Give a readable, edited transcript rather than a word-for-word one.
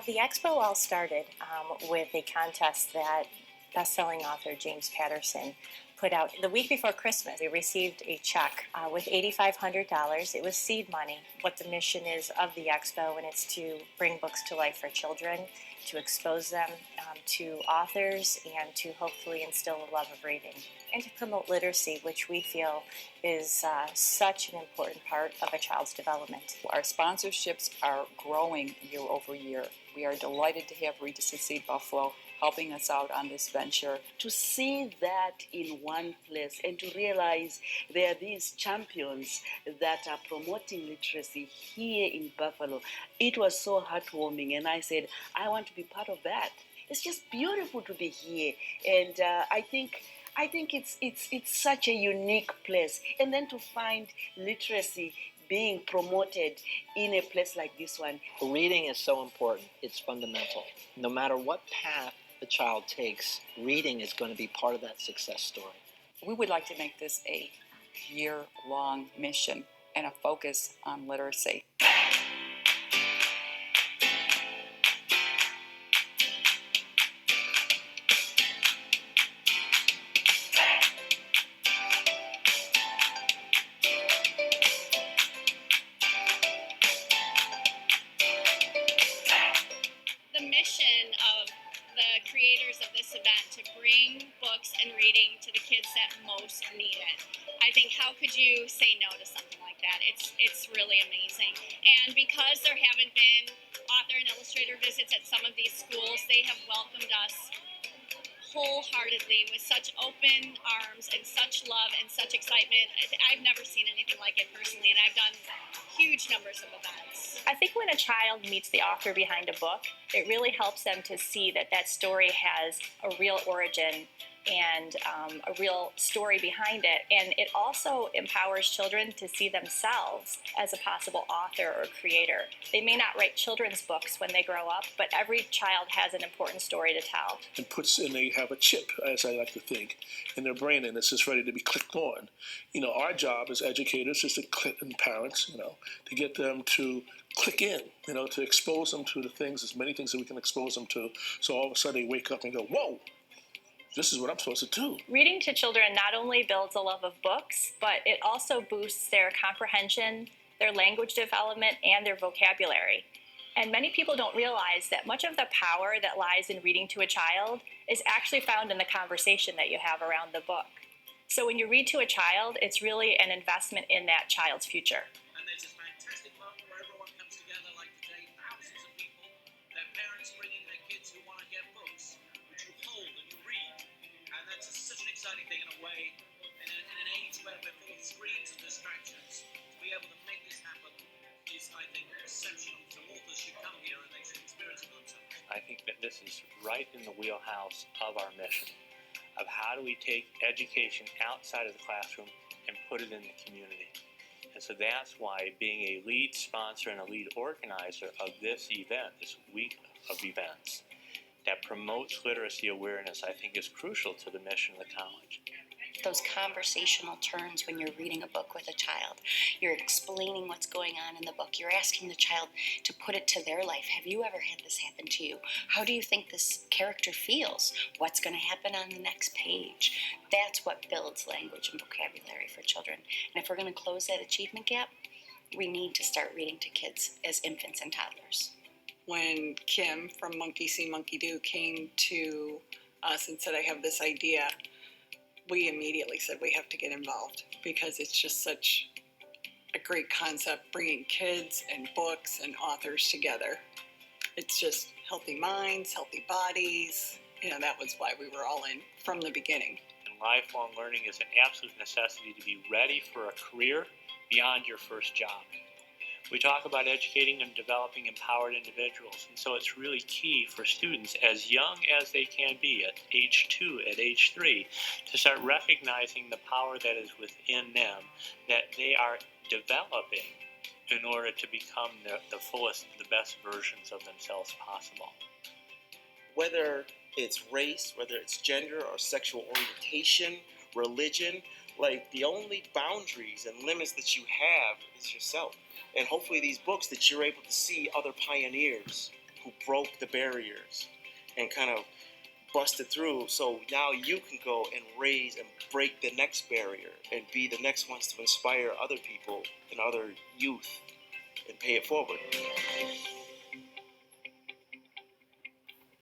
The expo all started with a contest that best-selling author James Patterson put out the week before Christmas. We received a check with $8,500. It was seed money. What the mission is of the expo, and it's to bring books to life for children, to expose them to authors, and to hopefully instill a love of reading, and to promote literacy, which we feel is such an important part of a child's development. Our sponsorships are growing year over year. We are delighted to have Read to Succeed Buffalo helping us out on this venture. To see that in one place and to realize there are these champions that are promoting literacy here in Buffalo, it was so heartwarming, and I said, I want to be part of that. It's just beautiful to be here, and I think it's such a unique place. And then to find literacy being promoted in a place like this one. Reading is so important. It's fundamental. No matter what path the child takes, reading is going to be part of that success story. We would like to make this a year-long mission and a focus on literacy. The mission of the creators of this event to bring books and reading to the kids that most need it. I think how could you say no to something like that? It's really amazing. And because there haven't been author and illustrator visits at some of these schools, they have welcomed us wholeheartedly with such open arms and such love and such excitement. I've never seen anything like it personally, and I've done huge numbers of events. I think when a child meets the author behind a book, it really helps them to see that that story has a real origin and a real story behind it. And it also empowers children to see themselves as a possible author or creator. They may not write children's books when they grow up, but every child has an important story to tell. And they have a chip, as I like to think, in their brain, and it's just ready to be clicked on. Our job as educators is to click, and parents, to get them to click in, to expose them to the things, as many things that we can expose them to. So all of a sudden they wake up and go, whoa, this is what I'm supposed to do. Reading to children not only builds a love of books, but it also boosts their comprehension, their language development, and their vocabulary. And many people don't realize that much of the power that lies in reading to a child is actually found in the conversation that you have around the book. So when you read to a child, it's really an investment in that child's future. And there's this fantastic moment where everyone comes together, like today, thousands of people, their parents bringing their kids who want to get books, which you hold and you read. And that's such an exciting thing in a way, in an age where we're full of screens and distractions. To be able to make this happen is, I think, exceptional. So authors should come here and they should experience it themselves. I think that this is right in the wheelhouse of our mission, of how do we take education outside of the classroom and put it in the community. And so that's why being a lead sponsor and a lead organizer of this event, this week of events, that promotes literacy awareness, I think is crucial to the mission of the college. Those conversational turns when you're reading a book with a child. You're explaining what's going on in the book. You're asking the child to put it to their life. Have you ever had this happen to you? How do you think this character feels? What's going to happen on the next page? That's what builds language and vocabulary for children. And if we're going to close that achievement gap, we need to start reading to kids as infants and toddlers. When Kim from Monkey See, Monkey Do came to us and said, I have this idea, we immediately said we have to get involved because it's just such a great concept, bringing kids and books and authors together. It's just healthy minds, healthy bodies. That was why we were all in from the beginning. And lifelong learning is an absolute necessity to be ready for a career beyond your first job. We talk about educating and developing empowered individuals, and so it's really key for students as young as they can be at age 2, at age 3, to start recognizing the power that is within them, that they are developing in order to become the fullest, the best versions of themselves possible. Whether it's race, whether it's gender or sexual orientation, religion, the only boundaries and limits that you have is yourself. And hopefully these books that you're able to see other pioneers who broke the barriers and kind of busted through. So now you can go and raise and break the next barrier and be the next ones to inspire other people and other youth and pay it forward.